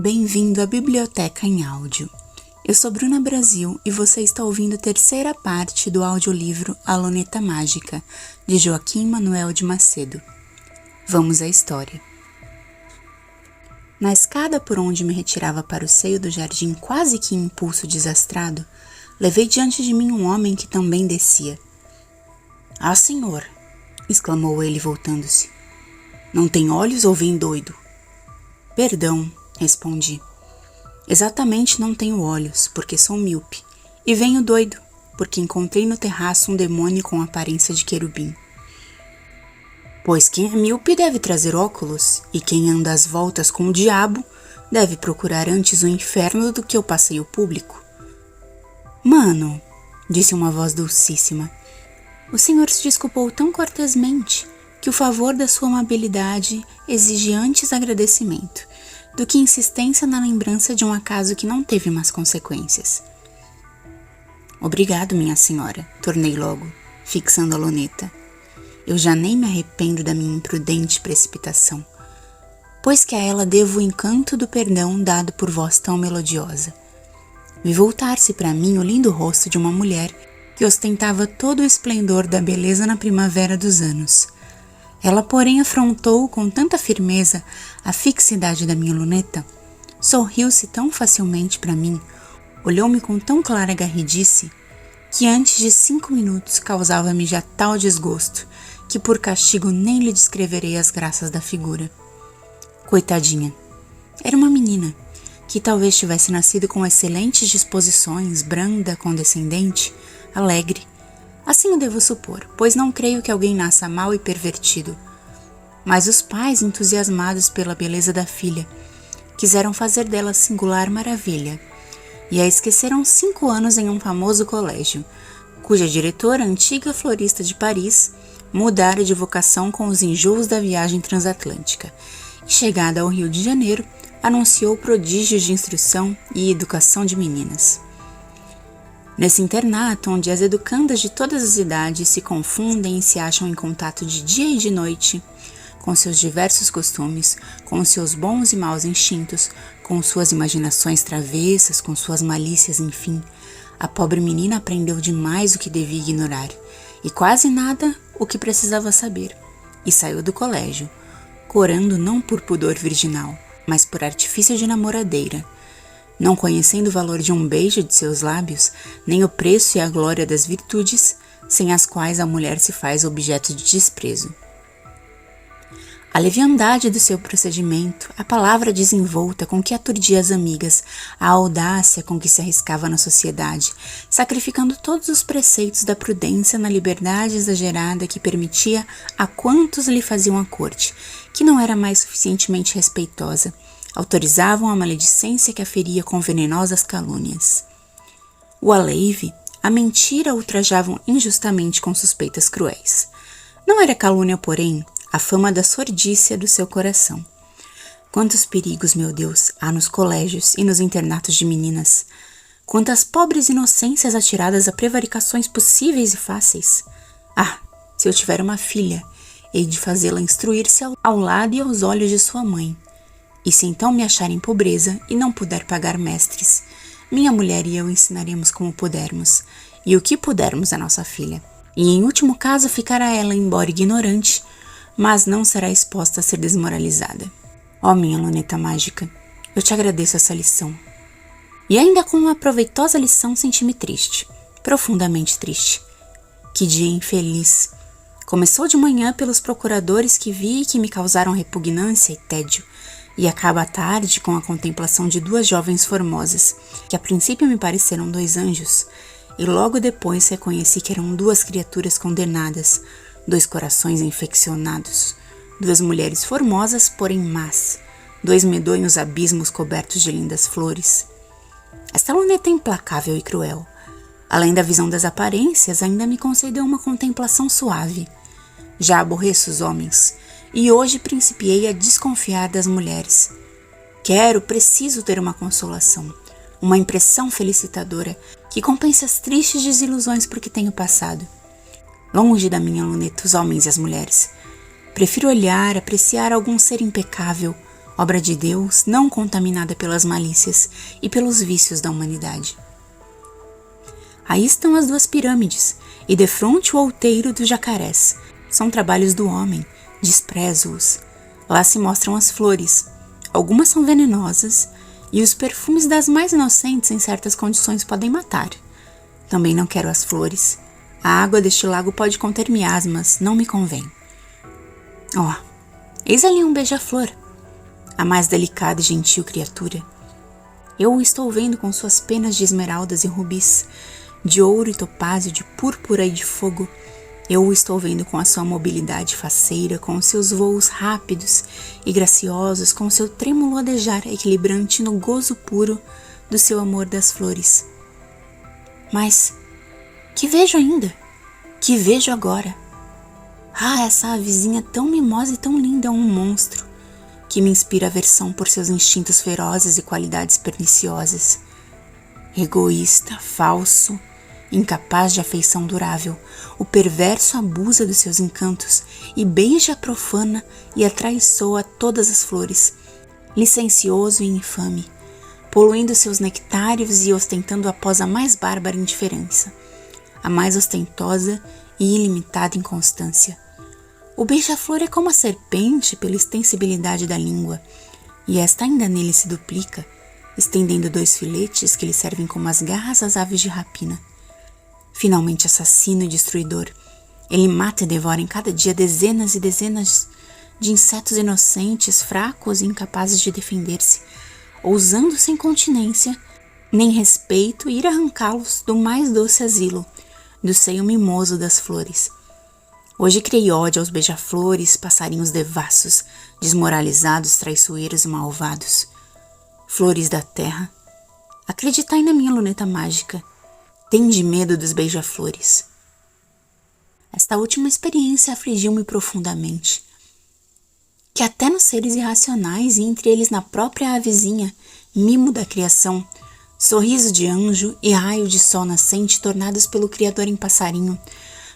Bem-vindo à Biblioteca em Áudio. Eu sou Bruna Brasil e você está ouvindo a terceira parte do audiolivro A Luneta Mágica, de Joaquim Manuel de Macedo. Vamos à história. Na escada por onde me retirava para o seio do jardim quase que em impulso desastrado, levei diante de mim um homem que também descia. — Ah, senhor! Exclamou ele voltando-se. — Não tem olhos ou vem doido? — Perdão, respondi. Exatamente não tenho olhos, porque sou míope, e venho doido, porque encontrei no terraço um demônio com aparência de querubim. Pois quem é míope deve trazer óculos, e quem anda às voltas com o diabo deve procurar antes o inferno do que o passeio público. Mano, disse uma voz dulcíssima, o senhor se desculpou tão cortesmente que o favor da sua amabilidade exige antes agradecimento do que insistência na lembrança de um acaso que não teve mais consequências. Obrigado, minha senhora, tornei logo, fixando a luneta. Eu já nem me arrependo da minha imprudente precipitação, pois que a ela devo o encanto do perdão dado por voz tão melodiosa. Vi voltar-se para mim o lindo rosto de uma mulher que ostentava todo o esplendor da beleza na primavera dos anos. Ela, porém, afrontou com tanta firmeza a fixidade da minha luneta, sorriu-se tão facilmente para mim, olhou-me com tão clara garridice, que antes de 5 minutos causava-me já tal desgosto, que por castigo nem lhe descreverei as graças da figura. Coitadinha, era uma menina, que talvez tivesse nascido com excelentes disposições, branda, condescendente, alegre. Assim o devo supor, pois não creio que alguém nasça mau e pervertido. Mas os pais, entusiasmados pela beleza da filha, quiseram fazer dela singular maravilha, e a esqueceram 5 anos em um famoso colégio, cuja diretora, antiga florista de Paris, mudara de vocação com os enjoos da viagem transatlântica, e chegada ao Rio de Janeiro, anunciou prodígios de instrução e educação de meninas. Nesse internato, onde as educandas de todas as idades se confundem e se acham em contato de dia e de noite, com seus diversos costumes, com seus bons e maus instintos, com suas imaginações travessas, com suas malícias, enfim, a pobre menina aprendeu demais o que devia ignorar, e quase nada o que precisava saber, e saiu do colégio, corando não por pudor virginal, mas por artifício de namoradeira, não conhecendo o valor de um beijo de seus lábios, nem o preço e a glória das virtudes, sem as quais a mulher se faz objeto de desprezo. A leviandade do seu procedimento, a palavra desenvolta com que aturdia as amigas, a audácia com que se arriscava na sociedade, sacrificando todos os preceitos da prudência na liberdade exagerada que permitia a quantos lhe faziam a corte, que não era mais suficientemente respeitosa, autorizavam a maledicência que aferia com venenosas calúnias. O aleive, a mentira ultrajavam injustamente com suspeitas cruéis. Não era calúnia, porém, a fama da sordícia do seu coração. Quantos perigos, meu Deus, há nos colégios e nos internatos de meninas! Quantas pobres inocências atiradas a prevaricações possíveis e fáceis! Ah, se eu tiver uma filha, hei de fazê-la instruir-se ao lado e aos olhos de sua mãe. E se então me achar em pobreza e não puder pagar mestres, minha mulher e eu ensinaremos como pudermos, e o que pudermos a nossa filha. E em último caso ficará ela, embora ignorante, mas não será exposta a ser desmoralizada. Ó minha luneta mágica, eu te agradeço essa lição. E ainda com uma proveitosa lição senti-me triste, profundamente triste. Que dia infeliz! Começou de manhã pelos procuradores que vi e que me causaram repugnância e tédio, e acaba à tarde com a contemplação de 2 jovens formosas, que a princípio me pareceram 2 anjos, e logo depois reconheci que eram 2 criaturas condenadas, 2 corações infeccionados, 2 mulheres formosas, porém más, 2 medonhos abismos cobertos de lindas flores. Esta luneta é implacável e cruel. Além da visão das aparências, ainda me concedeu uma contemplação suave. Já aborreço os homens, e hoje principiei a desconfiar das mulheres. Preciso ter uma consolação, uma impressão felicitadora que compense as tristes desilusões por que tenho passado. Longe da minha luneta os homens e as mulheres. Prefiro olhar, apreciar algum ser impecável, obra de Deus não contaminada pelas malícias e pelos vícios da humanidade. Aí estão as duas pirâmides, e defronte o outeiro dos jacarés. São trabalhos do homem, desprezo-os. Lá se mostram as flores. Algumas são venenosas, e os perfumes das mais inocentes em certas condições podem matar. Também não quero as flores. A água deste lago pode conter miasmas, não me convém. Eis ali um beija-flor, a mais delicada e gentil criatura. Eu o estou vendo com suas penas de esmeraldas e rubis, de ouro e topázio, de púrpura e de fogo. Eu o estou vendo com a sua mobilidade faceira, com os seus voos rápidos e graciosos, com o seu trêmulo adejar equilibrante no gozo puro do seu amor das flores. Mas que vejo ainda? Que vejo agora? Essa avezinha tão mimosa e tão linda é um monstro que me inspira aversão por seus instintos ferozes e qualidades perniciosas. Egoísta, falso, incapaz de afeição durável, o perverso abusa dos seus encantos e beija a profana e atraiçoa todas as flores, licencioso e infame, poluindo seus nectários e ostentando após a mais bárbara indiferença, a mais ostentosa e ilimitada inconstância. O beija-flor é como a serpente pela extensibilidade da língua, e esta ainda nele se duplica, estendendo 2 filetes que lhe servem como as garras às aves de rapina. Finalmente assassino e destruidor, ele mata e devora em cada dia dezenas e dezenas de insetos inocentes, fracos e incapazes de defender-se, ousando sem continência, nem respeito ir arrancá-los do mais doce asilo, do seio mimoso das flores. Hoje criei ódio aos beija-flores, passarinhos devassos, desmoralizados, traiçoeiros e malvados. Flores da terra, acreditai na minha luneta mágica, tende medo dos beija-flores. Esta última experiência afligiu-me profundamente. Que até nos seres irracionais e entre eles na própria avezinha, mimo da criação, sorriso de anjo e raio de sol nascente tornados pelo Criador em passarinho,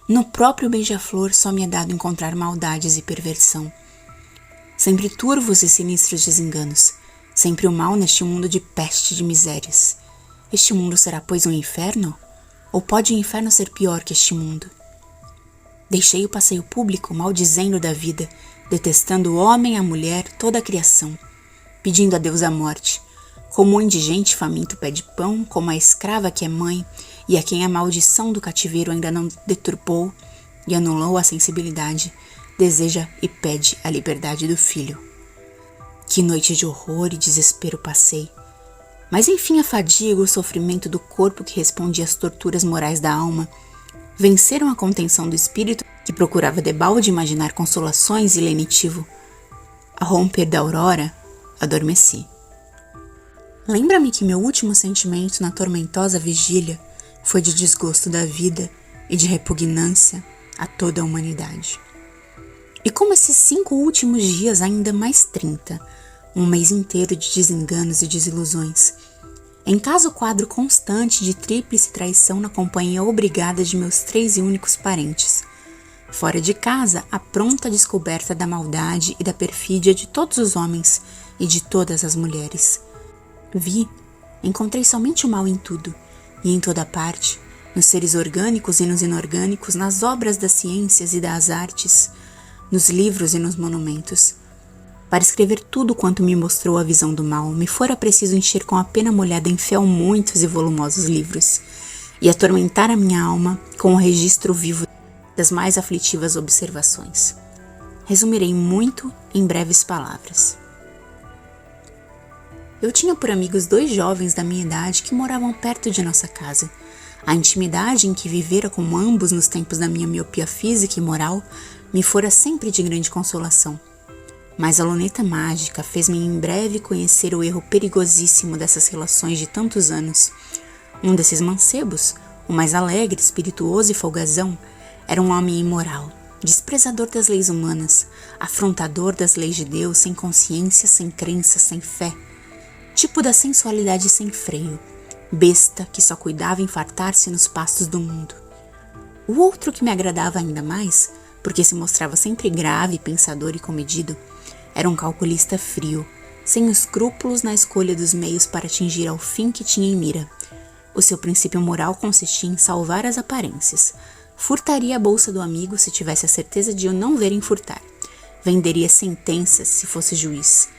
no próprio beija-flor só me é dado encontrar maldades e perversão. Sempre turvos e sinistros desenganos, sempre o mal neste mundo de peste e de misérias. Este mundo será, pois, um inferno? Ou pode o inferno ser pior que este mundo? Deixei o passeio público maldizendo da vida, detestando o homem, a mulher, toda a criação, pedindo a Deus a morte, como o indigente faminto pede pão, como a escrava que é mãe, e a quem a maldição do cativeiro ainda não deturpou e anulou a sensibilidade, deseja e pede a liberdade do filho. Que noite de horror e desespero passei, mas enfim a fadiga e o sofrimento do corpo que respondia às torturas morais da alma venceram a contenção do espírito que procurava debalde imaginar consolações e lenitivo. Ao romper da aurora, adormeci. Lembra-me que meu último sentimento na tormentosa vigília foi de desgosto da vida e de repugnância a toda a humanidade. E como esses 5 últimos dias, ainda mais 30, um mês inteiro de desenganos e desilusões. Em caso quadro constante de tríplice traição na companhia obrigada de meus 3 e únicos parentes. Fora de casa, a pronta descoberta da maldade e da perfídia de todos os homens e de todas as mulheres. Encontrei somente o mal em tudo, e em toda parte, nos seres orgânicos e nos inorgânicos, nas obras das ciências e das artes, nos livros e nos monumentos. Para escrever tudo quanto me mostrou a visão do mal, me fora preciso encher com a pena molhada em fel muitos e volumosos livros, e atormentar a minha alma com o registro vivo das mais aflitivas observações. Resumirei muito em breves palavras. Eu tinha por amigos 2 jovens da minha idade que moravam perto de nossa casa. A intimidade em que vivera com ambos nos tempos da minha miopia física e moral me fora sempre de grande consolação. Mas a luneta mágica fez-me em breve conhecer o erro perigosíssimo dessas relações de tantos anos. Um desses mancebos, o mais alegre, espirituoso e folgazão, era um homem imoral, desprezador das leis humanas, afrontador das leis de Deus, sem consciência, sem crença, sem fé, tipo da sensualidade sem freio, besta que só cuidava em fartar-se nos pastos do mundo. O outro que me agradava ainda mais, porque se mostrava sempre grave, pensador e comedido, era um calculista frio, sem escrúpulos na escolha dos meios para atingir ao fim que tinha em mira. O seu princípio moral consistia em salvar as aparências. Furtaria a bolsa do amigo se tivesse a certeza de o não verem furtar. Venderia sentenças se fosse juiz.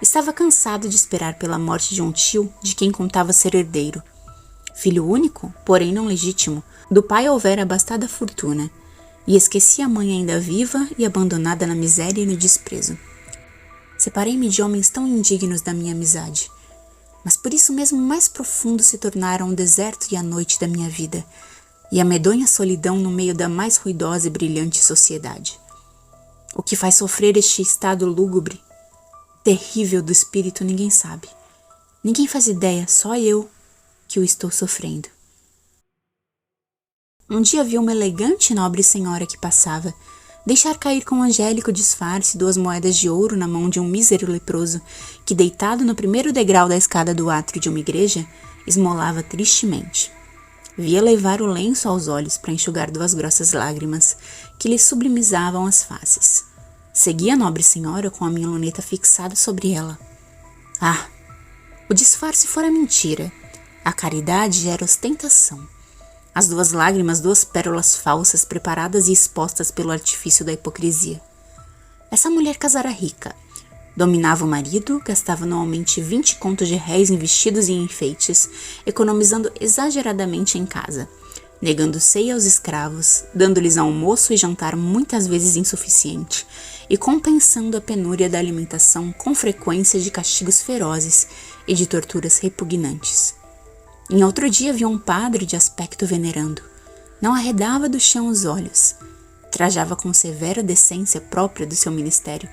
Estava cansado de esperar pela morte de um tio de quem contava ser herdeiro. Filho único, porém não legítimo, do pai houvera abastada fortuna, e esquecia a mãe ainda viva e abandonada na miséria e no desprezo. Separei-me de homens tão indignos da minha amizade, mas por isso mesmo mais profundo se tornaram o deserto e a noite da minha vida, e a medonha solidão no meio da mais ruidosa e brilhante sociedade. O que faz sofrer este estado lúgubre, terrível do espírito, ninguém sabe. Ninguém faz ideia, só eu, que o estou sofrendo. Um dia vi uma elegante e nobre senhora que passava, deixar cair com um angélico disfarce 2 moedas de ouro na mão de um mísero leproso que, deitado no primeiro degrau da escada do átrio de uma igreja, esmolava tristemente. Via levar o lenço aos olhos para enxugar 2 grossas lágrimas que lhe sublimizavam as faces. Segui a nobre senhora com a minha luneta fixada sobre ela. Ah! O disfarce fora mentira. A caridade era ostentação. As 2 lágrimas, 2 pérolas falsas preparadas e expostas pelo artifício da hipocrisia. Essa mulher casara rica. Dominava o marido, gastava anualmente 20 contos de réis em vestidos e enfeites, economizando exageradamente em casa, negando ceia aos escravos, dando-lhes almoço e jantar muitas vezes insuficiente, e compensando a penúria da alimentação com frequência de castigos ferozes e de torturas repugnantes. Em outro dia vi um padre de aspecto venerando. Não arredava do chão os olhos. Trajava com severa decência própria do seu ministério.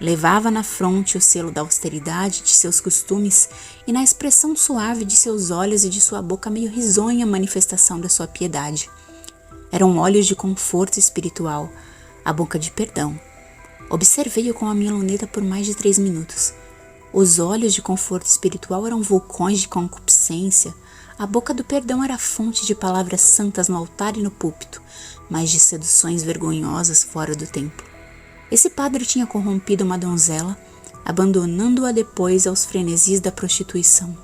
Levava na fronte o selo da austeridade de seus costumes e na expressão suave de seus olhos e de sua boca meio risonha a manifestação da sua piedade. Eram olhos de conforto espiritual, a boca de perdão. Observei-o com a minha luneta por mais de 3 minutos. Os olhos de conforto espiritual eram vulcões de concupiscência, a boca do perdão era fonte de palavras santas no altar e no púlpito, mas de seduções vergonhosas fora do templo. Esse padre tinha corrompido uma donzela, abandonando-a depois aos frenesis da prostituição.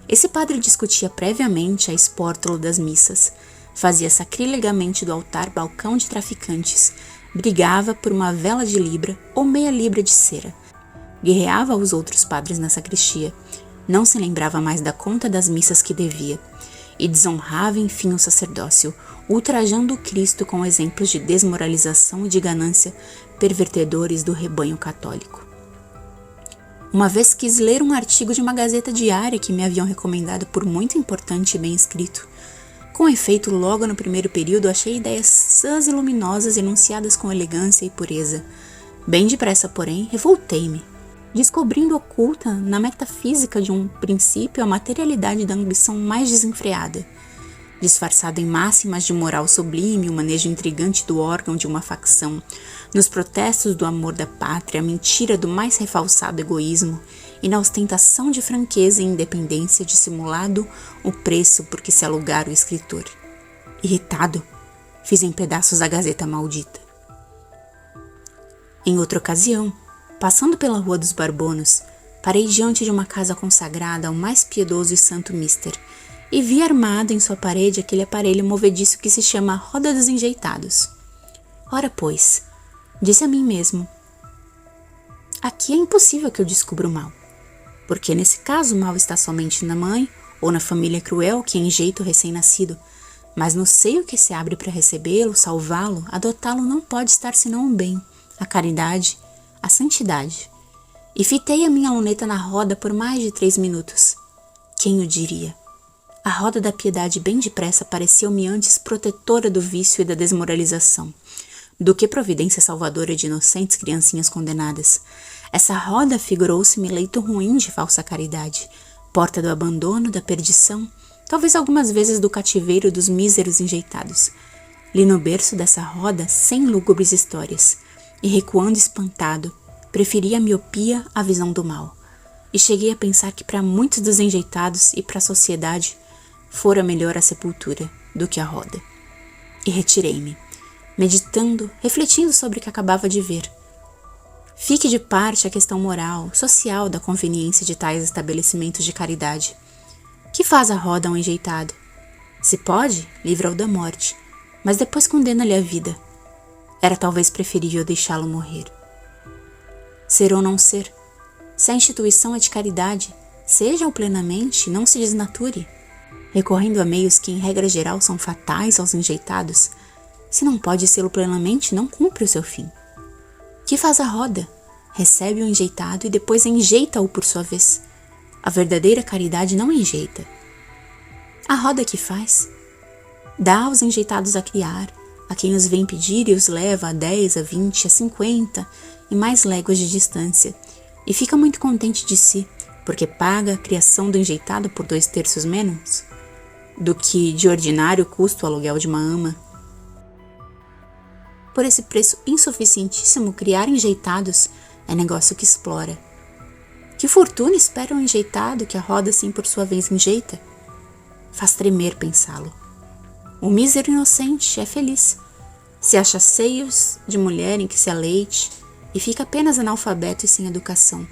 Esse padre discutia previamente a espórtolo das missas, fazia sacrilegamente do altar balcão de traficantes, brigava por uma vela de libra ou meia libra de cera, guerreava aos outros padres na sacristia, não se lembrava mais da conta das missas que devia, e desonrava enfim o sacerdócio, ultrajando o Cristo com exemplos de desmoralização e de ganância pervertedores do rebanho católico. Uma vez quis ler um artigo de uma gazeta diária que me haviam recomendado por muito importante e bem escrito. Com efeito, logo no primeiro período achei ideias sãs e luminosas enunciadas com elegância e pureza. Bem depressa, porém, revoltei-me, descobrindo oculta na metafísica de um princípio a materialidade da ambição mais desenfreada. Disfarçado em máximas de moral sublime, o manejo intrigante do órgão de uma facção, nos protestos do amor da pátria, a mentira do mais refalsado egoísmo, e na ostentação de franqueza e independência dissimulado o preço por que se alugara o escritor. Irritado, fiz em pedaços a Gazeta maldita. Em outra ocasião, passando pela Rua dos Barbonos, parei diante de uma casa consagrada ao mais piedoso e santo mister, e vi armado em sua parede aquele aparelho movediço que se chama Roda dos Enjeitados. Ora, pois, disse a mim mesmo, aqui é impossível que eu descubra o mal, porque nesse caso o mal está somente na mãe ou na família cruel que enjeita o recém-nascido, mas no seio que se abre para recebê-lo, salvá-lo, adotá-lo não pode estar senão o bem, a caridade, a santidade. E fitei a minha luneta na roda por mais de 3 minutos. Quem o diria? A roda da piedade bem depressa pareceu-me antes protetora do vício e da desmoralização, do que providência salvadora de inocentes criancinhas condenadas. Essa roda figurou-se-me leito ruim de falsa caridade, porta do abandono, da perdição, talvez algumas vezes do cativeiro dos míseros enjeitados. Li no berço dessa roda 100 lúgubres histórias, e recuando espantado, preferi a miopia à visão do mal, e cheguei a pensar que para muitos dos enjeitados e para a sociedade fora melhor a sepultura do que a roda. E retirei-me, meditando, refletindo sobre o que acabava de ver. Fique de parte a questão moral, social da conveniência de tais estabelecimentos de caridade. Que faz a roda a um enjeitado? Se pode, livra-o da morte, mas depois condena-lhe a vida. Era talvez preferível deixá-lo morrer. Ser ou não ser, se a instituição é de caridade, seja-o plenamente, não se desnature, recorrendo a meios que em regra geral são fatais aos enjeitados. Se não pode sê-lo plenamente, não cumpre o seu fim. Que faz a roda? Recebe o enjeitado e depois enjeita-o por sua vez. A verdadeira caridade não enjeita. A roda que faz? Dá aos enjeitados a criar, a quem os vem pedir e os leva a 10, a 20, a 50 e mais léguas de distância, e fica muito contente de si, porque paga a criação do enjeitado por 2/3 menos do que de ordinário custa o aluguel de uma ama. Por esse preço insuficientíssimo, criar enjeitados é negócio que explora. Que fortuna espera um enjeitado que a roda assim por sua vez enjeita? Faz tremer pensá-lo. O mísero inocente é feliz. Se acha seios de mulher em que se aleite e fica apenas analfabeto e sem educação.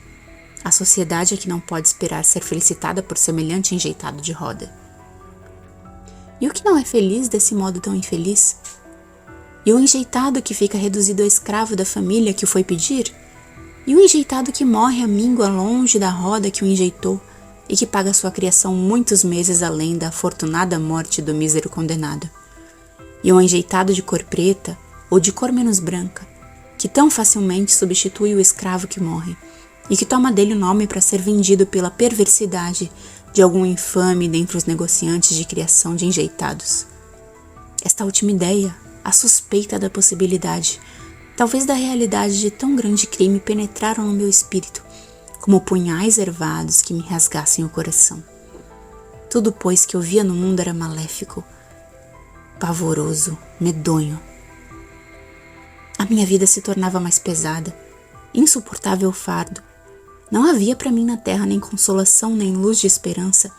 A sociedade é que não pode esperar ser felicitada por semelhante enjeitado de roda. E o que não é feliz desse modo tão infeliz? E o enjeitado que fica reduzido a escravo da família que o foi pedir? E o enjeitado que morre à míngua longe da roda que o enjeitou e que paga sua criação muitos meses além da afortunada morte do mísero condenado? E o enjeitado de cor preta ou de cor menos branca, que tão facilmente substitui o escravo que morre e que toma dele o nome para ser vendido pela perversidade de algum infame dentre os negociantes de criação de enjeitados? Esta última ideia, a suspeita da possibilidade, talvez da realidade de tão grande crime, penetraram no meu espírito, como punhais ervados que me rasgassem o coração. Tudo, pois, que eu via no mundo era maléfico, pavoroso, medonho. A minha vida se tornava mais pesada, insuportável fardo. Não havia para mim na terra nem consolação nem luz de esperança.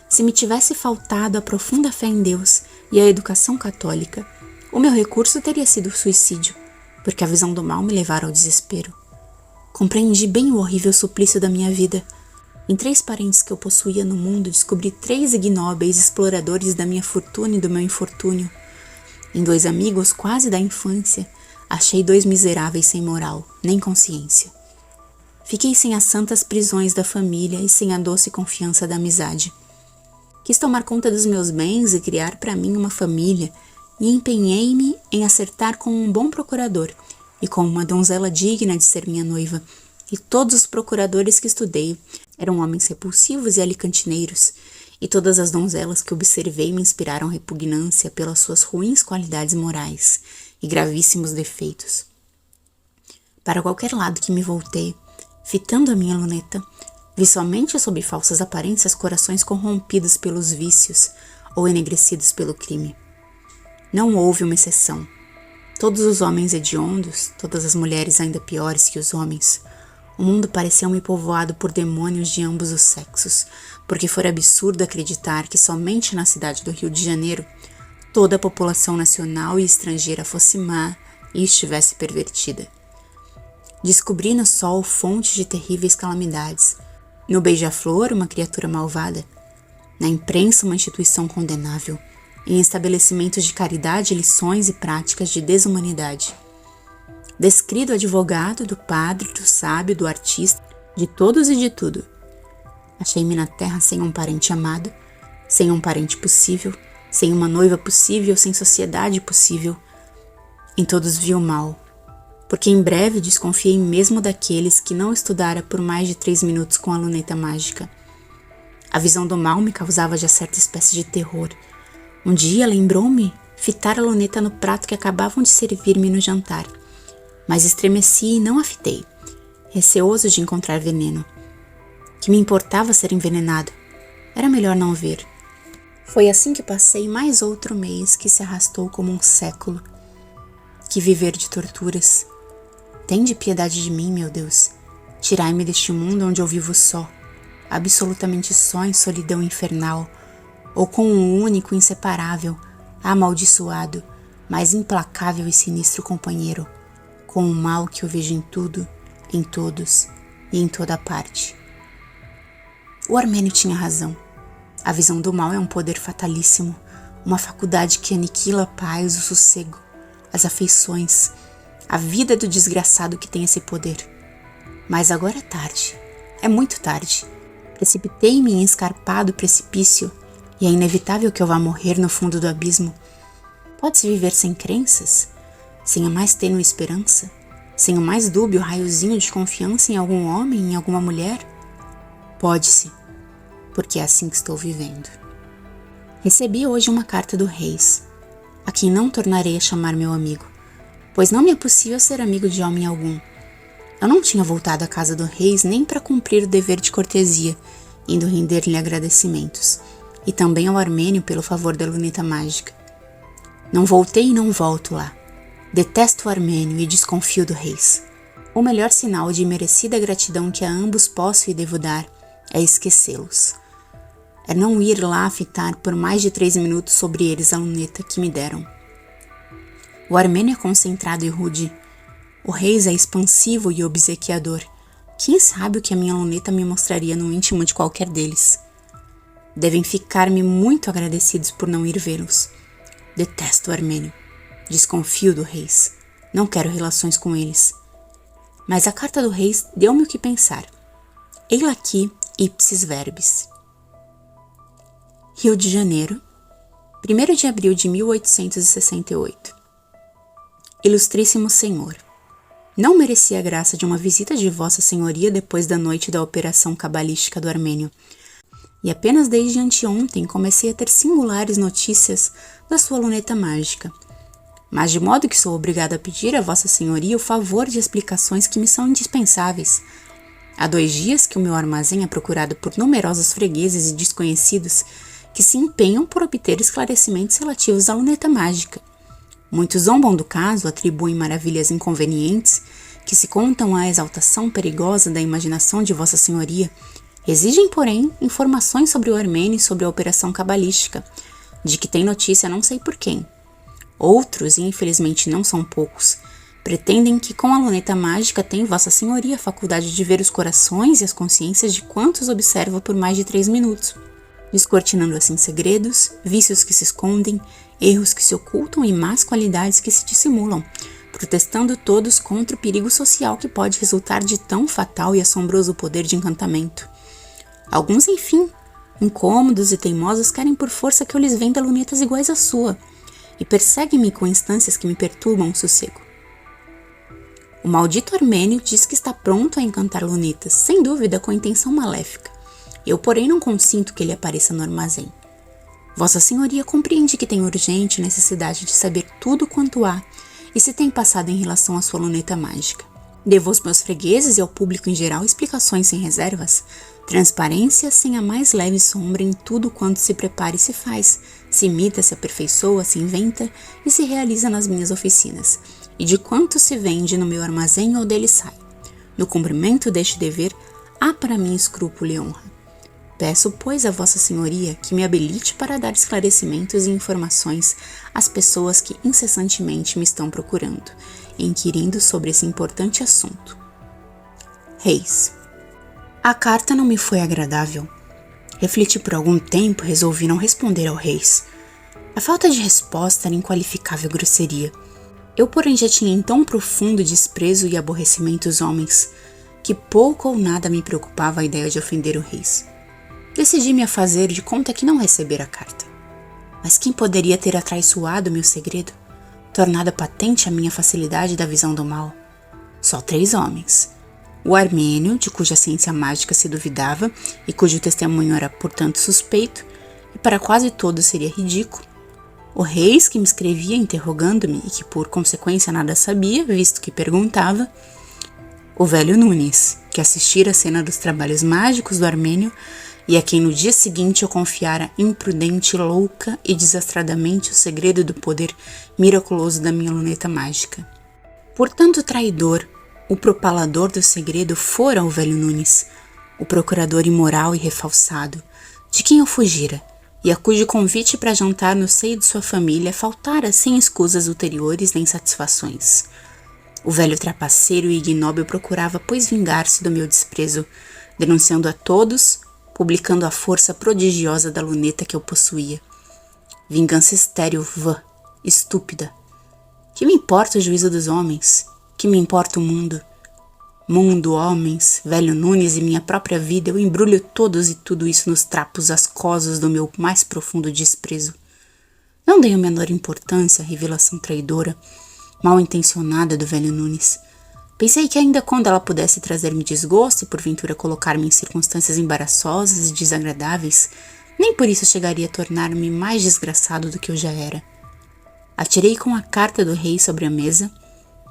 Se me tivesse faltado a profunda fé em Deus e a educação católica, o meu recurso teria sido o suicídio, porque a visão do mal me levara ao desespero. Compreendi bem o horrível suplício da minha vida. Em 3 parentes que eu possuía no mundo, descobri 3 ignóbeis exploradores da minha fortuna e do meu infortúnio. Em 2 amigos quase da infância, achei 2 miseráveis sem moral, nem consciência. Fiquei sem as santas prisões da família e sem a doce confiança da amizade. Quis tomar conta dos meus bens e criar para mim uma família, e empenhei-me em acertar com um bom procurador e com uma donzela digna de ser minha noiva, e todos os procuradores que estudei eram homens repulsivos e alicantineiros, e todas as donzelas que observei me inspiraram repugnância pelas suas ruins qualidades morais e gravíssimos defeitos. Para qualquer lado que me voltei, fitando a minha luneta, vi somente sob falsas aparências corações corrompidos pelos vícios ou enegrecidos pelo crime. Não houve uma exceção. Todos os homens hediondos, todas as mulheres ainda piores que os homens. O mundo pareceu-me povoado por demônios de ambos os sexos, porque fora absurdo acreditar que somente na cidade do Rio de Janeiro toda a população nacional e estrangeira fosse má e estivesse pervertida. Descobri no sol fontes de terríveis calamidades, no beija-flor uma criatura malvada, na imprensa uma instituição condenável, em estabelecimentos de caridade lições e práticas de desumanidade. Descri do advogado, do padre, do sábio, do artista, de todos e de tudo. Achei-me na terra sem um parente amado, sem um parente possível, sem uma noiva possível, sem sociedade possível. Em todos vi o mal, porque em breve desconfiei mesmo daqueles que não estudara por mais de 3 minutos com a luneta mágica. A visão do mal me causava já certa espécie de terror. Um dia lembrou-me fitar a luneta no prato que acabavam de servir-me no jantar, mas estremeci e não a fitei, receoso de encontrar veneno. Que me importava ser envenenado? Era melhor não ver. Foi assim que passei mais outro mês que se arrastou como um século. Que viver de torturas. Tende piedade de mim, meu Deus. Tirai-me deste mundo onde eu vivo só, absolutamente só em solidão infernal, ou com um único, inseparável, amaldiçoado, mas implacável e sinistro companheiro, com o mal que eu vejo em tudo, em todos e em toda parte. O Armênio tinha razão. A visão do mal é um poder fatalíssimo, uma faculdade que aniquila a paz, o sossego, as afeições, a vida do desgraçado que tem esse poder. Mas agora é tarde, é muito tarde. Precipitei-me em escarpado precipício e é inevitável que eu vá morrer no fundo do abismo. Pode-se viver sem crenças, sem a mais tênue esperança, sem o mais dúbio raiozinho de confiança em algum homem, em alguma mulher? Pode-se, porque é assim que estou vivendo. Recebi hoje uma carta do Reis, a quem não tornarei a chamar meu amigo, pois não me é possível ser amigo de homem algum. Eu não tinha voltado à casa do Reis nem para cumprir o dever de cortesia, indo render-lhe agradecimentos, e também ao Armênio pelo favor da luneta mágica. Não voltei e não volto lá. Detesto o Armênio e desconfio do Reis. O melhor sinal de merecida gratidão que a ambos posso e devo dar é esquecê-los. É não ir lá fitar por mais de 3 minutos sobre eles a luneta que me deram. O Armênio é concentrado e rude. O Reis é expansivo e obsequiador. Quem sabe o que a minha luneta me mostraria no íntimo de qualquer deles? Devem ficar-me muito agradecidos por não ir vê-los. Detesto o Armênio. Desconfio do Reis. Não quero relações com eles. Mas a carta do Reis deu-me o que pensar. Eila aqui, ipsis verbis. Rio de Janeiro, 1º de abril de 1868. Ilustríssimo Senhor, não mereci a graça de uma visita de Vossa Senhoria depois da noite da operação cabalística do Armênio, e apenas desde anteontem comecei a ter singulares notícias da sua luneta mágica, mas de modo que sou obrigada a pedir a Vossa Senhoria o favor de explicações que me são indispensáveis. Há 2 dias que o meu armazém é procurado por numerosos fregueses e desconhecidos que se empenham por obter esclarecimentos relativos à luneta mágica. Muitos zombam do caso, atribuem maravilhas inconvenientes, que se contam à exaltação perigosa da imaginação de Vossa Senhoria. Exigem, porém, informações sobre o Armênio e sobre a operação cabalística, de que tem notícia não sei por quem. Outros, e infelizmente não são poucos, pretendem que com a luneta mágica tem Vossa Senhoria a faculdade de ver os corações e as consciências de quantos observa por mais de 3 minutos. Descortinando assim segredos, vícios que se escondem, erros que se ocultam e más qualidades que se dissimulam, protestando todos contra o perigo social que pode resultar de tão fatal e assombroso poder de encantamento. Alguns, enfim, incômodos e teimosos, querem por força que eu lhes venda lunetas iguais à sua, e perseguem-me com instâncias que me perturbam o sossego. O maldito Armênio diz que está pronto a encantar lunetas, sem dúvida com intenção maléfica. Eu, porém, não consinto que ele apareça no armazém. Vossa Senhoria compreende que tem urgente necessidade de saber tudo quanto há e se tem passado em relação à sua luneta mágica. Devo aos meus fregueses e ao público em geral explicações sem reservas, transparência sem a mais leve sombra em tudo quanto se prepara e se faz, se imita, se aperfeiçoa, se inventa e se realiza nas minhas oficinas, e de quanto se vende no meu armazém ou dele sai. No cumprimento deste dever, há para mim escrúpulo e honra. Peço, pois, a Vossa Senhoria que me habilite para dar esclarecimentos e informações às pessoas que incessantemente me estão procurando, inquirindo sobre esse importante assunto. Reis. A carta não me foi agradável. Refleti por algum tempo e resolvi não responder ao Reis. A falta de resposta era inqualificável grosseria. Eu, porém, já tinha em tão profundo desprezo e aborrecimento os homens, que pouco ou nada me preocupava a ideia de ofender o Reis. Decidi-me a fazer de conta que não recebera a carta. Mas quem poderia ter atraiçoado meu segredo, tornado patente a minha facilidade da visão do mal? Só 3 homens. O Armênio, de cuja ciência mágica se duvidava e cujo testemunho era, portanto, suspeito, e para quase todos seria ridículo. O Reis, que me escrevia interrogando-me e que por consequência nada sabia, visto que perguntava. O velho Nunes, que assistira a cena dos trabalhos mágicos do Armênio e a quem no dia seguinte eu confiara imprudente, louca e desastradamente o segredo do poder miraculoso da minha luneta mágica. Portanto, traidor, o propalador do segredo fora o velho Nunes, o procurador imoral e refalsado, de quem eu fugira, e a cujo convite para jantar no seio de sua família faltara sem escusas ulteriores nem satisfações. O velho trapaceiro e ignóbil procurava, pois, vingar-se do meu desprezo, denunciando a todos, publicando a força prodigiosa da luneta que eu possuía. Vingança estéril, vã, estúpida. Que me importa o juízo dos homens? Que me importa o mundo? Mundo, homens, velho Nunes e minha própria vida, eu embrulho todos e tudo isso nos trapos ascosos do meu mais profundo desprezo. Não dei a menor importância à revelação traidora, mal intencionada do velho Nunes. Pensei que ainda quando ela pudesse trazer-me desgosto e porventura colocar-me em circunstâncias embaraçosas e desagradáveis, nem por isso chegaria a tornar-me mais desgraçado do que eu já era. Atirei com a carta do rei sobre a mesa,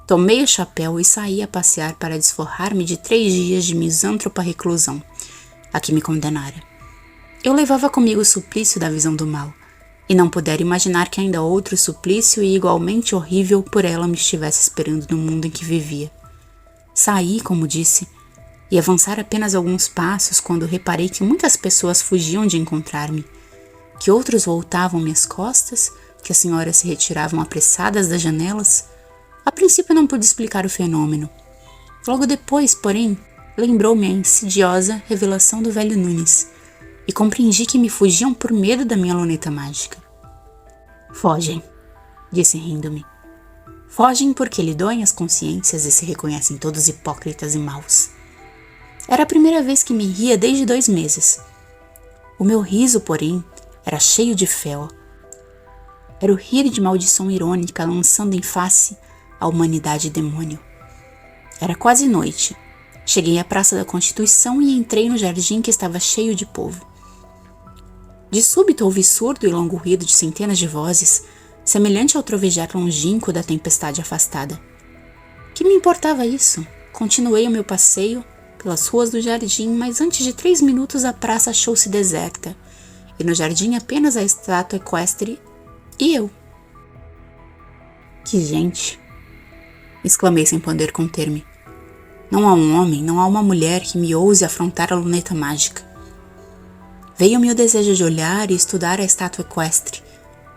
tomei o chapéu e saí a passear para desforrar-me de 3 dias de misântropa reclusão, a que me condenara. Eu levava comigo o suplício da visão do mal, e não pudera imaginar que ainda outro suplício e igualmente horrível por ela me estivesse esperando no mundo em que vivia. Saí, como disse, e avançara apenas alguns passos quando reparei que muitas pessoas fugiam de encontrar-me, que outros voltavam minhas costas, que as senhoras se retiravam apressadas das janelas. A princípio não pude explicar o fenômeno. Logo depois, porém, lembrou-me a insidiosa revelação do velho Nunes, e compreendi que me fugiam por medo da minha luneta mágica. Fogem, disse rindo-me. Fogem porque lhe doem as consciências e se reconhecem todos hipócritas e maus. Era a primeira vez que me ria desde 2 meses. O meu riso, porém, era cheio de fel. Era o rir de maldição irônica lançando em face a humanidade demônio. Era quase noite. Cheguei à Praça da Constituição e entrei no jardim que estava cheio de povo. De súbito ouvi surdo e longo ruído de centenas de vozes, semelhante ao trovejar longínquo da tempestade afastada. Que me importava isso? Continuei o meu passeio pelas ruas do jardim, mas antes de 3 minutos a praça achou-se deserta, e no jardim apenas a estátua equestre e eu. Que gente! Exclamei sem poder conter-me. Não há um homem, não há uma mulher que me ouse afrontar a luneta mágica. Veio-me o desejo de olhar e estudar a estátua equestre.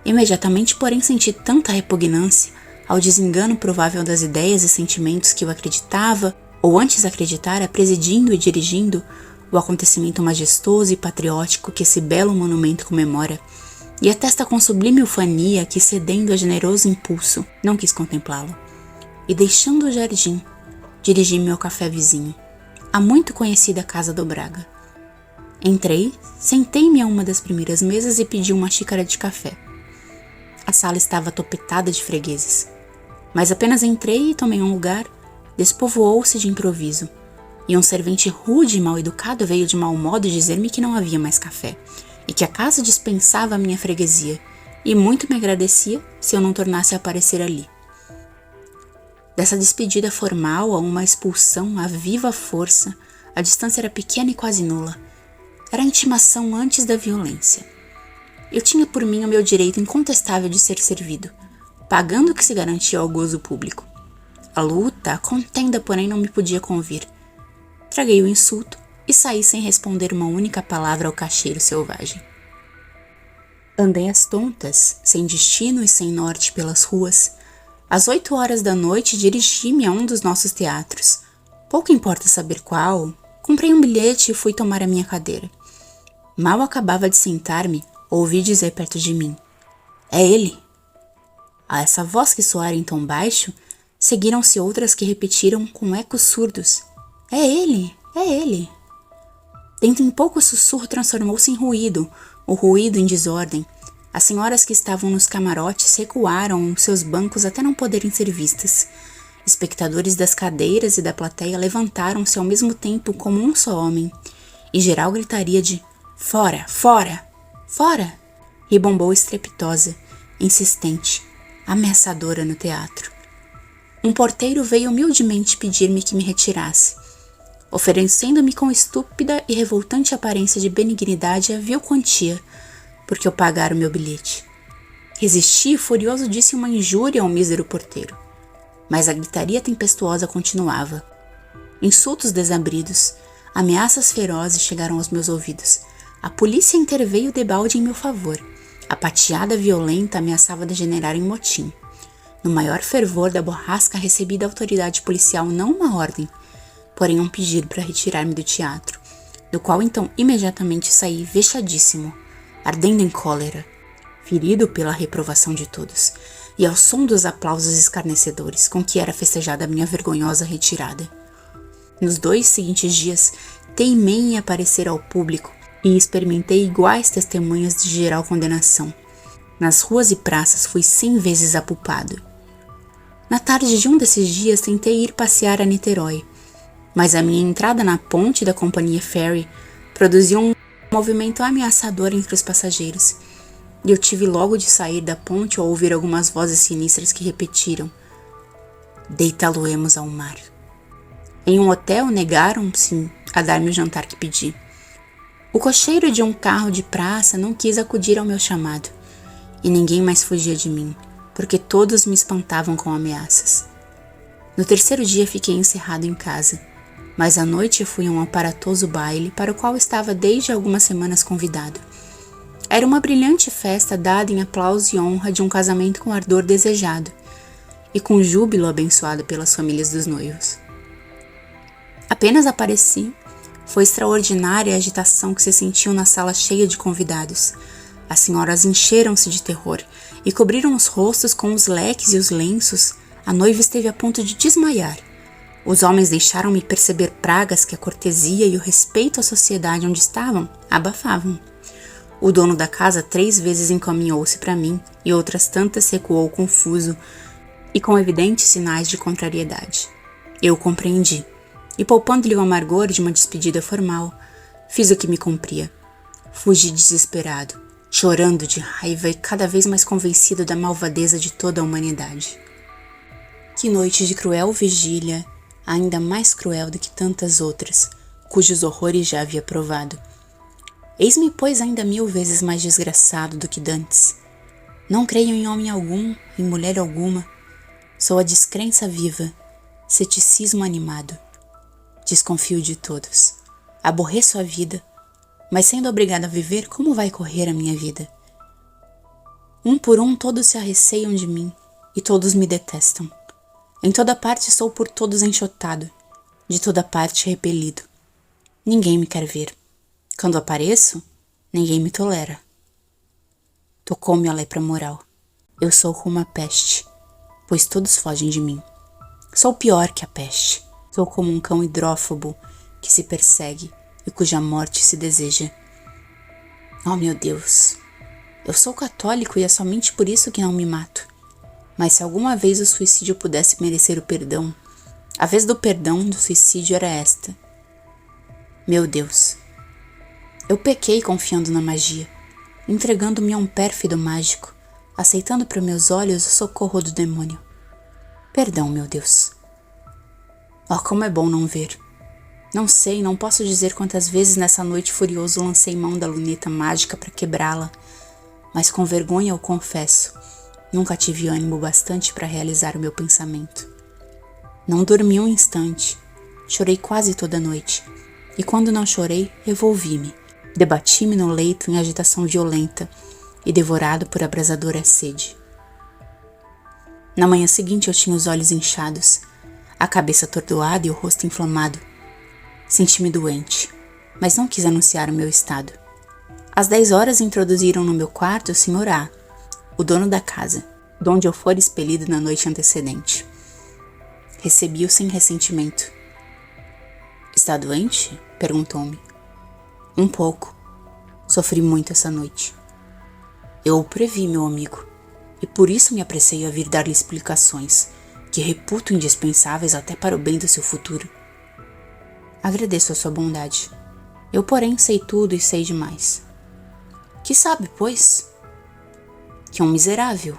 Imediatamente, porém, senti tanta repugnância ao desengano provável das ideias e sentimentos que eu acreditava, ou antes acreditara, presidindo e dirigindo o acontecimento majestoso e patriótico que esse belo monumento comemora, e atesta com sublime ufania que, cedendo a generoso impulso, não quis contemplá-lo. E deixando o jardim, dirigi-me ao café vizinho, a muito conhecida Casa do Braga. Entrei, sentei-me a uma das primeiras mesas e pedi uma xícara de café. A sala estava topetada de fregueses, mas apenas entrei e tomei um lugar, despovoou-se de improviso, e um servente rude e mal-educado veio de mau modo dizer-me que não havia mais café, e que a casa dispensava a minha freguesia, e muito me agradecia se eu não tornasse a aparecer ali. Dessa despedida formal a uma expulsão a viva força, a distância era pequena e quase nula. Era a intimação antes da violência. Eu tinha por mim o meu direito incontestável de ser servido, pagando o que se garantia ao gozo público. A luta, a contenda, porém, não me podia convir. Traguei o insulto e saí sem responder uma única palavra ao caixeiro selvagem. Andei às tontas, sem destino e sem norte pelas ruas. Às 8 horas da noite dirigi-me a um dos nossos teatros. Pouco importa saber qual, comprei um bilhete e fui tomar a minha cadeira. Mal acabava de sentar-me, ouvi dizer perto de mim: "É ele!" A essa voz que soara em tom baixo, seguiram-se outras que repetiram com ecos surdos: "É ele! É ele!" Dentro em pouco o sussurro transformou-se em ruído, o ruído em desordem. As senhoras que estavam nos camarotes recuaram os seus bancos até não poderem ser vistas. Espectadores das cadeiras e da plateia levantaram-se ao mesmo tempo como um só homem, e geral gritaria de "Fora! Fora! Fora!" ribombou estrepitosa, insistente, ameaçadora no teatro. Um porteiro veio humildemente pedir-me que me retirasse, oferecendo-me com estúpida e revoltante aparência de benignidade a vil quantia, porque eu pagara o meu bilhete. Resisti e furioso disse uma injúria ao mísero porteiro, mas a gritaria tempestuosa continuava. Insultos desabridos, ameaças ferozes chegaram aos meus ouvidos. A polícia interveio debalde em meu favor. A pateada violenta ameaçava degenerar em motim. no maior fervor da borrasca recebi da autoridade policial não uma ordem, porém um pedido para retirar-me do teatro, do qual então imediatamente saí vexadíssimo, ardendo em cólera, ferido pela reprovação de todos, e ao som dos aplausos escarnecedores com que era festejada a minha vergonhosa retirada. Nos 2 seguintes dias, teimei em aparecer ao público e experimentei iguais testemunhas de geral condenação. Nas ruas e praças fui 100 vezes apupado. Na tarde de um desses dias tentei ir passear a Niterói, mas a minha entrada na ponte da companhia Ferry produziu um movimento ameaçador entre os passageiros, e eu tive logo de sair da ponte ao ouvir algumas vozes sinistras que repetiram: "Deitá-lo-emos ao mar." Em um hotel negaram-se a dar-me o jantar que pedi. O cocheiro de um carro de praça não quis acudir ao meu chamado, e ninguém mais fugia de mim, porque todos me espantavam com ameaças. No 3º dia fiquei encerrado em casa, mas à noite fui a um aparatoso baile para o qual estava desde algumas semanas convidado. Era uma brilhante festa dada em aplauso e honra de um casamento com ardor desejado, e com júbilo abençoado pelas famílias dos noivos. Apenas apareci, foi extraordinária a agitação que se sentiu na sala cheia de convidados. As senhoras encheram-se de terror e cobriram os rostos com os leques e os lenços. A noiva esteve a ponto de desmaiar. Os homens deixaram-me perceber pragas que a cortesia e o respeito à sociedade onde estavam abafavam. O dono da casa 3 vezes encaminhou-se para mim e outras tantas recuou confuso e com evidentes sinais de contrariedade. Eu o compreendi e, poupando-lhe o amargor de uma despedida formal, fiz o que me cumpria. Fugi desesperado, chorando de raiva e cada vez mais convencido da malvadeza de toda a humanidade. Que noite de cruel vigília, ainda mais cruel do que tantas outras, cujos horrores já havia provado. Eis-me, pois, ainda 1000 vezes mais desgraçado do que dantes. Não creio em homem algum, em mulher alguma. Sou a descrença viva, ceticismo animado. Desconfio de todos. Aborreço a vida, mas sendo obrigado a viver, como vai correr a minha vida? Um por um todos se arreceiam de mim, e todos me detestam. Em toda parte sou por todos enxotado, de toda parte repelido. Ninguém me quer ver. Quando apareço, ninguém me tolera. Tocou-me a lepra moral. Eu sou como a peste, pois todos fogem de mim. Sou pior que a peste. Sou como um cão hidrófobo que se persegue e cuja morte se deseja. Oh, meu Deus! Eu sou católico e é somente por isso que não me mato. Mas se alguma vez o suicídio pudesse merecer o perdão, a vez do perdão do suicídio era esta. Meu Deus! Eu pequei confiando na magia, entregando-me a um pérfido mágico, aceitando para meus olhos o socorro do demônio. Perdão, meu Deus! Oh, como é bom não ver! Não sei, não posso dizer quantas vezes nessa noite furioso lancei mão da luneta mágica para quebrá-la, mas com vergonha eu confesso, nunca tive ânimo bastante para realizar o meu pensamento. Não dormi um instante, chorei quase toda a noite, e quando não chorei, revolvi-me, debati-me no leito em agitação violenta e devorado por abrasadora sede. Na manhã seguinte eu tinha os olhos inchados, a cabeça atordoada e o rosto inflamado. Senti-me doente, mas não quis anunciar o meu estado. Às 10 horas introduziram no meu quarto o Sr. A, o dono da casa, de onde eu fora expelido na noite antecedente. Recebi-o sem ressentimento. Está doente? Perguntou-me. Um pouco. Sofri muito essa noite. Eu o previ, meu amigo, e por isso me apressei a vir dar-lhe explicações, que reputo indispensáveis até para o bem do seu futuro. Agradeço a sua bondade. Eu, porém, sei tudo e sei demais. Que sabe, pois? Que é um miserável.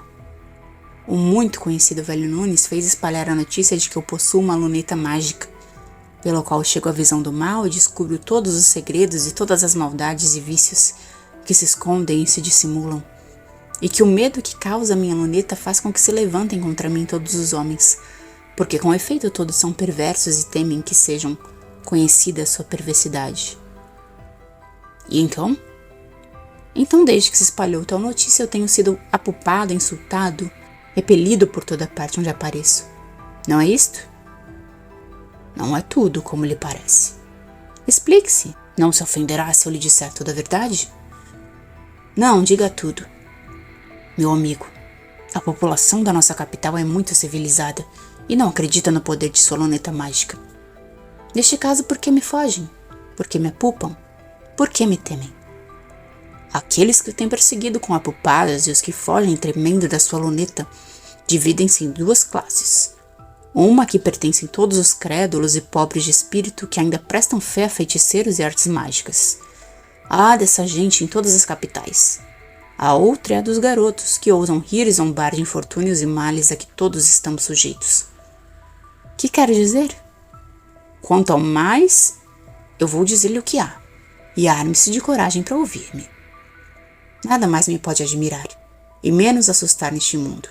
O muito conhecido velho Nunes fez espalhar a notícia de que eu possuo uma luneta mágica, pela qual chego à visão do mal e descubro todos os segredos e todas as maldades e vícios que se escondem e se dissimulam, e que o medo que causa a minha luneta faz com que se levantem contra mim todos os homens, porque com efeito todos são perversos e temem que sejam conhecida a sua perversidade. E então? Então, desde que se espalhou tal notícia, eu tenho sido apupado, insultado, repelido por toda parte onde apareço. Não é isto? Não é tudo como lhe parece. Explique-se. Não se ofenderá se eu lhe disser toda a verdade? Não, diga tudo. Meu amigo, a população da nossa capital é muito civilizada e não acredita no poder de sua luneta mágica. Neste caso, por que me fogem? Por que me apupam? Por que me temem? Aqueles que o têm perseguido com apupadas e os que fogem tremendo da sua luneta dividem-se em duas classes. Uma que pertence a todos os crédulos e pobres de espírito que ainda prestam fé a feiticeiros e artes mágicas. Há dessa gente em todas as capitais. A outra é a dos garotos que ousam rir e zombar de infortúnios e males a que todos estamos sujeitos. Que quero dizer? Quanto ao mais, eu vou dizer-lhe o que há, e arme-se de coragem para ouvir-me. Nada mais me pode admirar, e menos assustar neste mundo.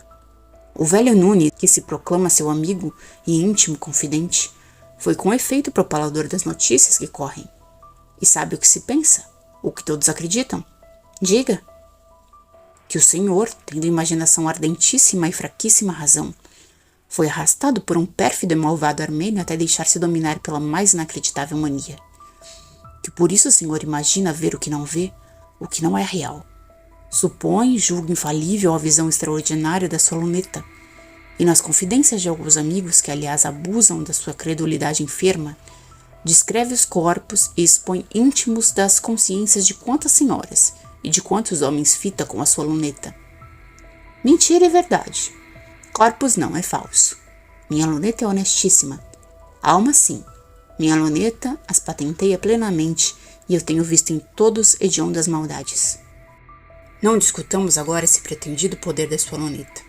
O velho Nunes, que se proclama seu amigo e íntimo confidente, foi com efeito propalador das notícias que correm. E sabe o que se pensa? O que todos acreditam? Diga. Que o senhor, tendo imaginação ardentíssima e fraquíssima razão, foi arrastado por um pérfido e malvado armênio até deixar-se dominar pela mais inacreditável mania. Que por isso o senhor imagina ver o que não é real. Supõe e julga infalível a visão extraordinária da sua luneta, e nas confidências de alguns amigos que, aliás, abusam da sua credulidade enferma, descreve os corpos e expõe íntimos das consciências de quantas senhoras e de quantos homens fita com a sua luneta. Mentira é verdade. Corpos não, é falso. Minha luneta é honestíssima. Alma sim. Minha luneta as patenteia plenamente e eu tenho visto em todos hediondas maldades. Não discutamos agora esse pretendido poder da sua luneta.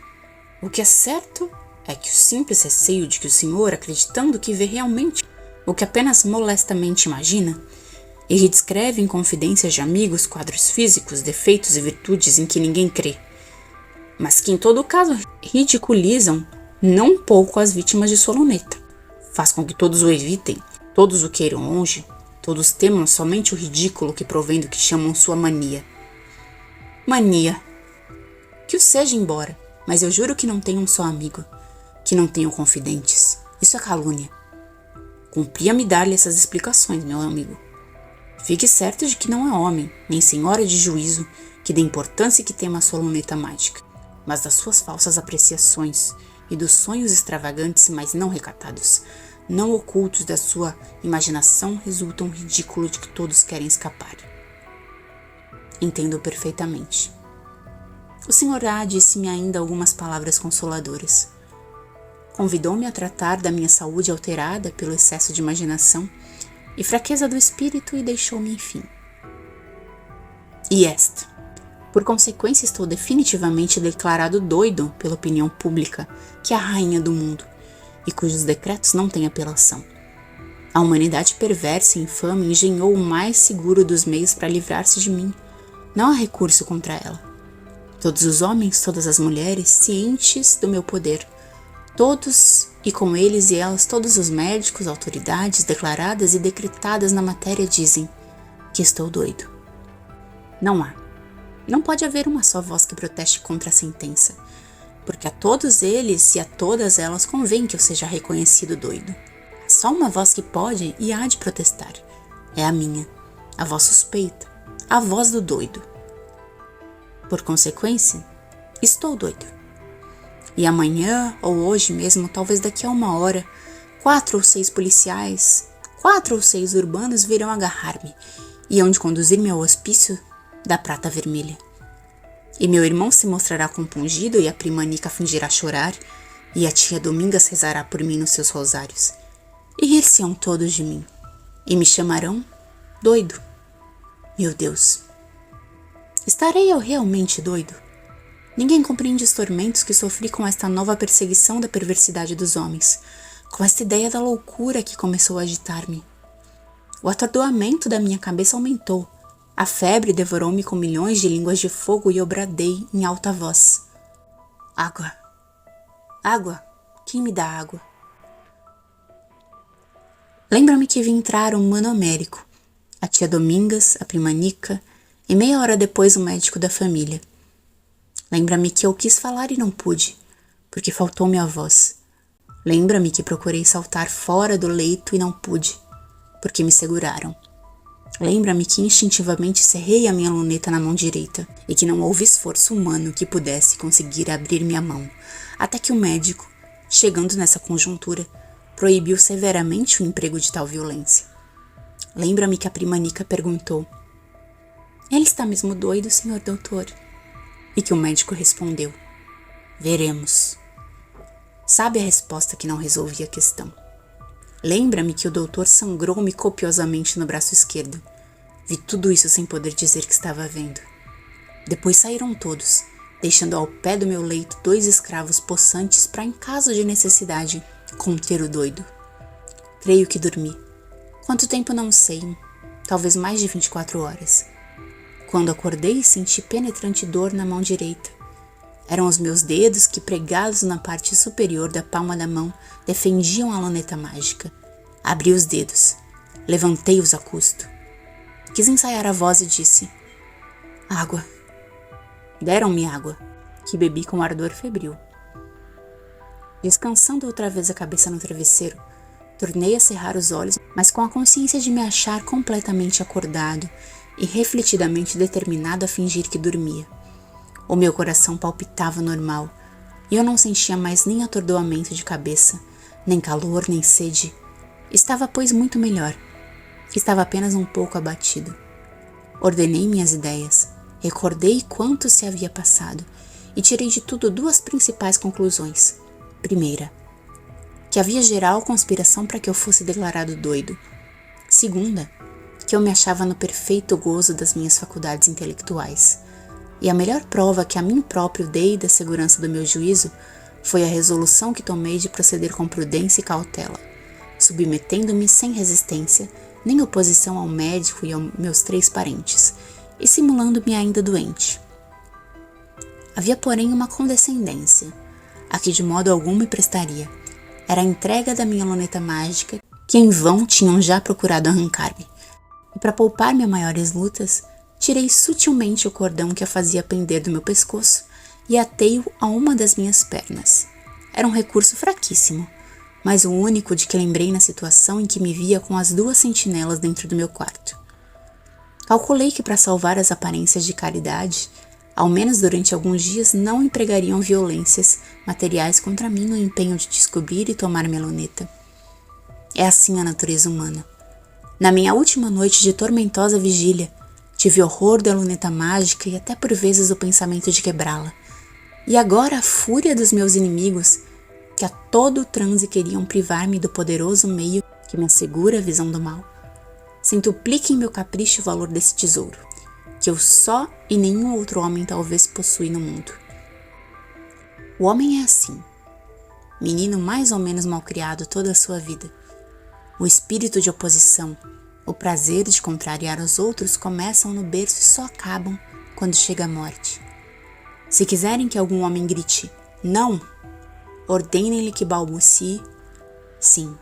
O que é certo é que o simples receio de que o senhor, acreditando que vê realmente o que apenas molestamente imagina, e redescreve em confidências de amigos quadros físicos, defeitos e virtudes em que ninguém crê, mas que em todo caso ridiculizam não pouco as vítimas de sua luneta. Faz com que todos o evitem, todos o queiram longe, todos temam somente o ridículo que provém do que chamam sua mania. Mania. Que o seja embora, mas eu juro que não tenho um só amigo, que não tenho confidentes. Isso é calúnia. Cumpria-me dar-lhe essas explicações, meu amigo. Fique certo de que não é homem, nem senhora de juízo, que dê importância e que tema a sua luneta mágica, mas das suas falsas apreciações e dos sonhos extravagantes, mas não recatados, não ocultos da sua imaginação, resultam um ridículo de que todos querem escapar. Entendo perfeitamente. O senhor A disse-me ainda algumas palavras consoladoras. Convidou-me a tratar da minha saúde alterada pelo excesso de imaginação e fraqueza do espírito e deixou-me enfim. E esta, por consequência, estou definitivamente declarado doido pela opinião pública, que é a rainha do mundo, e cujos decretos não têm apelação. A humanidade perversa e infame engenhou o mais seguro dos meios para livrar-se de mim. Não há recurso contra ela. Todos os homens, todas as mulheres, cientes do meu poder, todos, e com eles e elas todos os médicos, autoridades declaradas e decretadas na matéria dizem que estou doido. Não pode haver uma só voz que proteste contra a sentença, porque a todos eles e a todas elas convém que eu seja reconhecido doido. Há só uma voz que pode e há de protestar. É a minha, a voz suspeita, a voz do doido. Por consequência, estou doido. E amanhã, ou hoje mesmo, talvez daqui a 1 hora, 4 ou 6 policiais, 4 ou 6 urbanos virão agarrar-me e hão de conduzir-me ao hospício da Prata Vermelha. E meu irmão se mostrará compungido e a prima Nica fingirá chorar e a tia Domingas rezará por mim nos seus rosários. E rir-se-ão todos de mim e me chamarão doido. Meu Deus, estarei eu realmente doido? Ninguém compreende os tormentos que sofri com esta nova perseguição da perversidade dos homens, com esta ideia da loucura que começou a agitar-me. O atordoamento da minha cabeça aumentou, a febre devorou-me com milhões de línguas de fogo e eu bradei em alta voz. Água! Água! Quem me dá água? Lembra-me que vi entrar um manomérico, a tia Domingas, a prima Nica, e meia hora depois o médico da família. Lembra-me que eu quis falar e não pude, porque faltou-me a voz. Lembra-me que procurei saltar fora do leito e não pude, porque me seguraram. Lembra-me que instintivamente cerrei a minha luneta na mão direita e que não houve esforço humano que pudesse conseguir abrir minha mão, até que o médico, chegando nessa conjuntura, proibiu severamente o emprego de tal violência. Lembra-me que a prima Nica perguntou: "Ele está mesmo doido, senhor doutor?" E que o médico respondeu: "Veremos." Sabe a resposta que não resolvia a questão. Lembra-me que o doutor sangrou-me copiosamente no braço esquerdo. Vi tudo isso sem poder dizer que estava vendo. Depois saíram todos, deixando ao pé do meu leito 2 escravos possantes para, em caso de necessidade, conter o doido. Creio que dormi. Quanto tempo não sei, talvez mais de 24 horas. Quando acordei, senti penetrante dor na mão direita. Eram os meus dedos que, pregados na parte superior da palma da mão, defendiam a luneta mágica. Abri os dedos. Levantei-os a custo. Quis ensaiar a voz e disse: "Água." Deram-me água, que bebi com ardor febril. Descansando outra vez a cabeça no travesseiro, tornei a cerrar os olhos, mas com a consciência de me achar completamente acordado e refletidamente determinado a fingir que dormia. O meu coração palpitava normal, e eu não sentia mais nem atordoamento de cabeça, nem calor, nem sede. Estava, pois, muito melhor. Estava apenas um pouco abatido. Ordenei minhas ideias, recordei quanto se havia passado, e tirei de tudo 2 principais conclusões. Primeira, que havia geral conspiração para que eu fosse declarado doido. Segunda, que eu me achava no perfeito gozo das minhas faculdades intelectuais. E a melhor prova que a mim próprio dei da segurança do meu juízo foi a resolução que tomei de proceder com prudência e cautela, submetendo-me sem resistência, nem oposição ao médico e aos meus 3 parentes, e simulando-me ainda doente. Havia, porém, uma condescendência, a que de modo algum me prestaria. Era a entrega da minha luneta mágica, que em vão tinham já procurado arrancar-me. E para poupar-me a maiores lutas, tirei sutilmente o cordão que a fazia pender do meu pescoço e atei-o a uma das minhas pernas. Era um recurso fraquíssimo, mas o único de que lembrei na situação em que me via com as 2 sentinelas dentro do meu quarto. Calculei que, para salvar as aparências de caridade, ao menos durante alguns dias não empregariam violências materiais contra mim no empenho de descobrir e tomar minha luneta. É assim a natureza humana. Na minha última noite de tormentosa vigília, tive horror da luneta mágica e até por vezes o pensamento de quebrá-la. E agora a fúria dos meus inimigos, que a todo o transe queriam privar-me do poderoso meio que me assegura a visão do mal, centuplique em meu capricho o valor desse tesouro, que eu só e nenhum outro homem talvez possui no mundo. O homem é assim, menino mais ou menos malcriado toda a sua vida. O espírito de oposição, o prazer de contrariar os outros começam no berço e só acabam quando chega a morte. Se quiserem que algum homem grite "não", ordenem-lhe que balbucie "sim".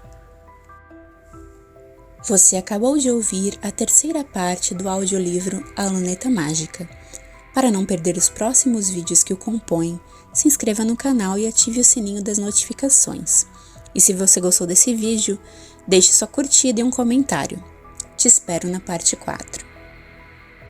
Você acabou de ouvir a 3ª parte do audiolivro A Luneta Mágica. Para não perder os próximos vídeos que o compõem, se inscreva no canal e ative o sininho das notificações. E se você gostou desse vídeo, deixe sua curtida e um comentário. Te espero na parte 4.